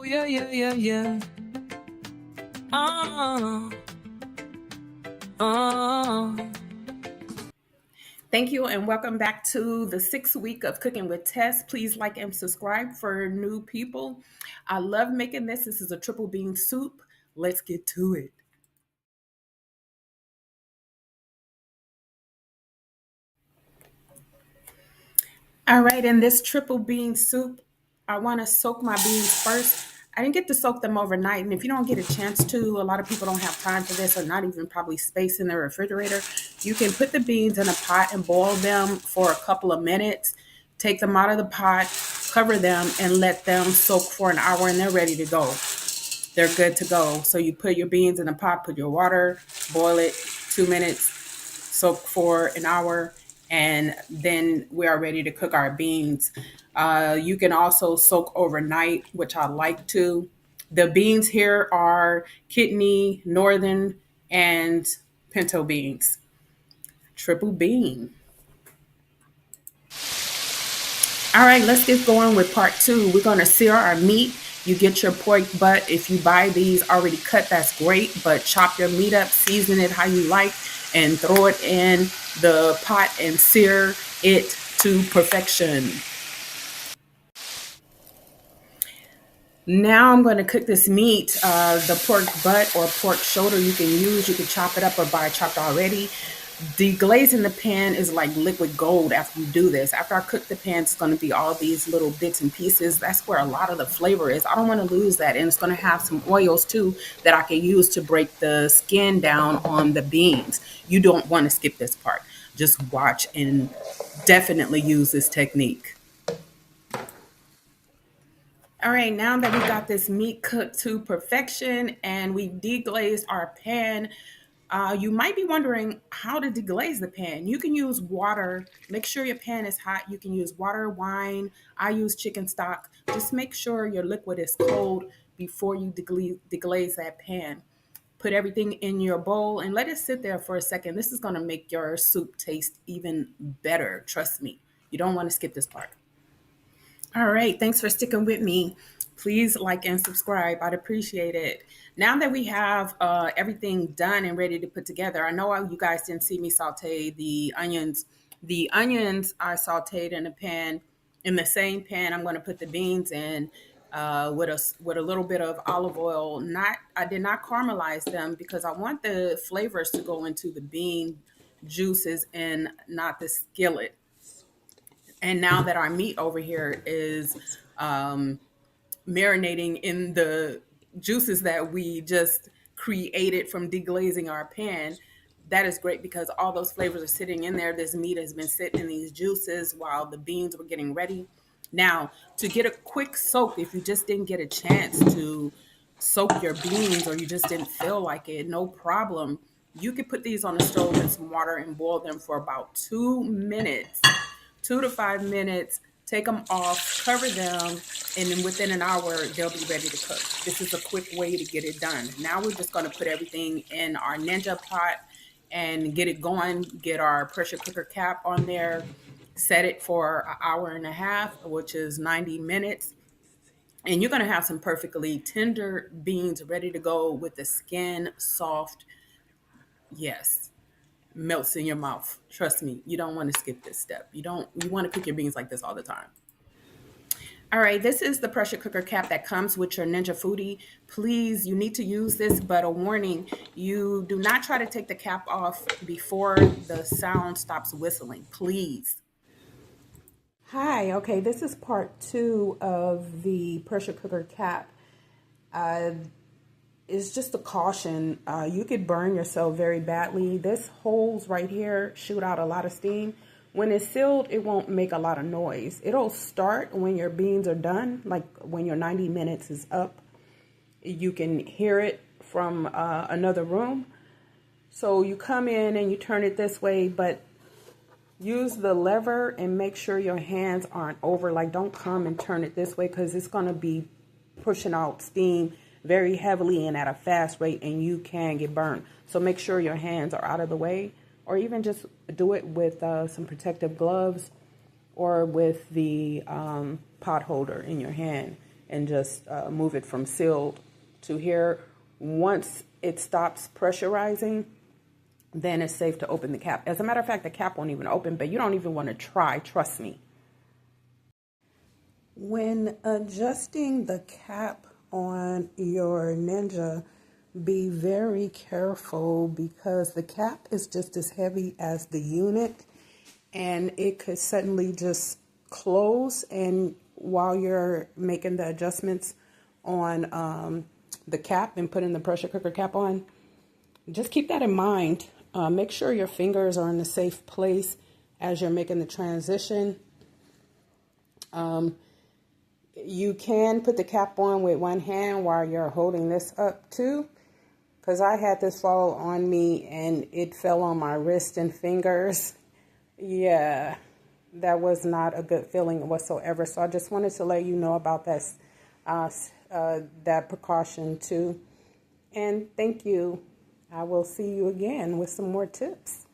yeah, yeah, yeah, yeah. Oh, oh. Thank you and welcome back to the 6th week of Cooking with Tess. Please like and subscribe for new people. I love making this. This is a triple bean soup. Let's get to it. All right, in this triple bean soup, I want to soak my beans first. I didn't get to soak them overnight, and if you don't get a chance to, a lot of people don't have time for this or not even probably space in the refrigerator. You can put the beans in a pot and boil them for a couple of minutes. Take them out of the pot, cover them, and let them soak for an hour, and they're ready to go. They're good to go. So you put your beans in a pot, put your water, boil it 2 minutes, soak for an hour, and then we are ready to cook our beans. You can also soak overnight, which I like to. The beans here are kidney, northern, and pinto beans. Triple bean. All right, let's get going with part two. We're going to sear our meat. You get your pork butt. If you buy these already cut, that's great, but chop your meat up, season it how you like, and throw it in the pot and sear it to perfection. Now I'm going to cook this meat, the pork butt or pork shoulder you can use. You can chop it up or buy it chopped already. Deglazing the pan is like liquid gold after you do this. After I cook the pan, it's going to be all these little bits and pieces. That's where a lot of the flavor is. I don't want to lose that. And it's going to have some oils too that I can use to break the skin down on the beans. You don't want to skip this part. Just watch and definitely use this technique. All right, now that we got this meat cooked to perfection and we deglazed our pan, you might be wondering how to deglaze the pan. You can use water. Make sure your pan is hot. You can use water, wine. I use chicken stock. Just make sure your liquid is cold before you deglaze that pan. Put everything in your bowl and let it sit there for a second. This is going to make your soup taste even better. Trust me. You don't want to skip this part. All right. Thanks for sticking with me. Please like and subscribe. I'd appreciate it. Now that we have everything done and ready to put together, I know you guys didn't see me saute the onions. The onions I sauteed in a pan. In the same pan, I'm going to put the beans in with a little bit of olive oil. Not I did not caramelize them because I want the flavors to go into the bean juices and not the skillet. And now that our meat over here is um, marinating in the juices that we just created from deglazing our pan, that is great because all those flavors are sitting in there. This meat has been sitting in these juices while the beans were getting ready. Now, to get a quick soak, if you just didn't get a chance to soak your beans or you just didn't feel like it, no problem. You could put these on the stove in some water and boil them for about 2 minutes, 2 to 5 minutes. Take them off, cover them, and then within an hour, they'll be ready to cook. This is a quick way to get it done. Now we're just going to put everything in our Ninja pot and get it going, get our pressure cooker cap on there, set it for an hour and a half, which is 90 minutes. And you're going to have some perfectly tender beans ready to go with the skin soft. Yes, melts in your mouth. Trust me, you don't want to skip this step. You want to cook your beans like this all the time. All right, this is the pressure cooker cap that comes with your Ninja Foodie. Please, you need to use this, but a warning, you do not try to take the cap off before the sound stops whistling, please. Hi, okay, this is part two of the pressure cooker cap. Uh, it's just a caution. You could burn yourself very badly. This holes right here shoot out a lot of steam. When it's sealed, it won't make a lot of noise. It'll start when your beans are done, like when your 90 minutes is up. You can hear it from another room. So you come in and you turn it this way, but use the lever and make sure your hands aren't over. Like, don't come and turn it this way because it's going to be pushing out steam very heavily and at a fast rate, and you can get burned. So make sure your hands are out of the way, or even just do it with some protective gloves or with the pot holder in your hand. and just move it from sealed to here. Once it stops pressurizing, then it's safe to open the cap. As a matter of fact, the cap won't even open, but you don't even want to try, trust me. When adjusting the cap on your Ninja, be very careful because the cap is just as heavy as the unit, and it could suddenly just close. And while you're making the adjustments on the cap and putting the pressure cooker cap on, just keep that in mind. Make sure your fingers are in a safe place as you're making the transition. You can put the cap on with one hand while you're holding this up too, because I had this fall on me and it fell on my wrist and fingers. Yeah, that was not a good feeling whatsoever. So I just wanted to let you know about that, that precaution too. And thank you. I will see you again with some more tips.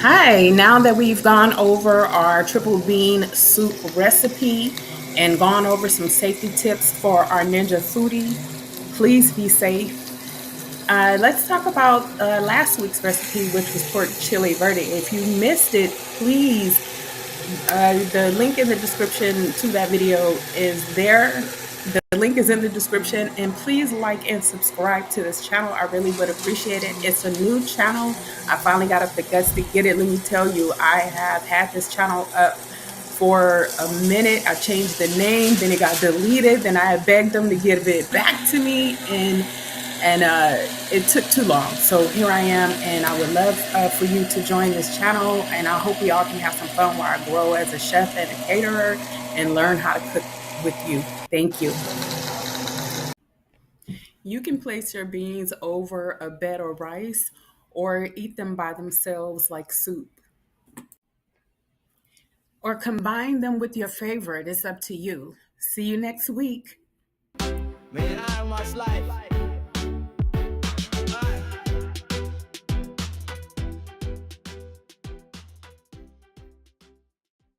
Hi, now that we've gone over our triple bean soup recipe and gone over some safety tips for our Ninja foodie, please be safe. Let's talk about last week's recipe, which was pork chili verde. If you missed it, please, the link in the description to that video is there. The link is in the description, and please like and subscribe to this channel. I really would appreciate it. It's a new channel. I finally got up the guts to get it. Let me tell you, I have had this channel up for a minute. I changed the name, then it got deleted. Then I begged them to give it back to me, and it took too long. So here I am, and I would love for you to join this channel, and I hope we all can have some fun while I grow as a chef and a caterer and learn how to cook with you. Thank you. You can place your beans over a bed of rice or eat them by themselves like soup, or combine them with your favorite. It's up to you. See you next week.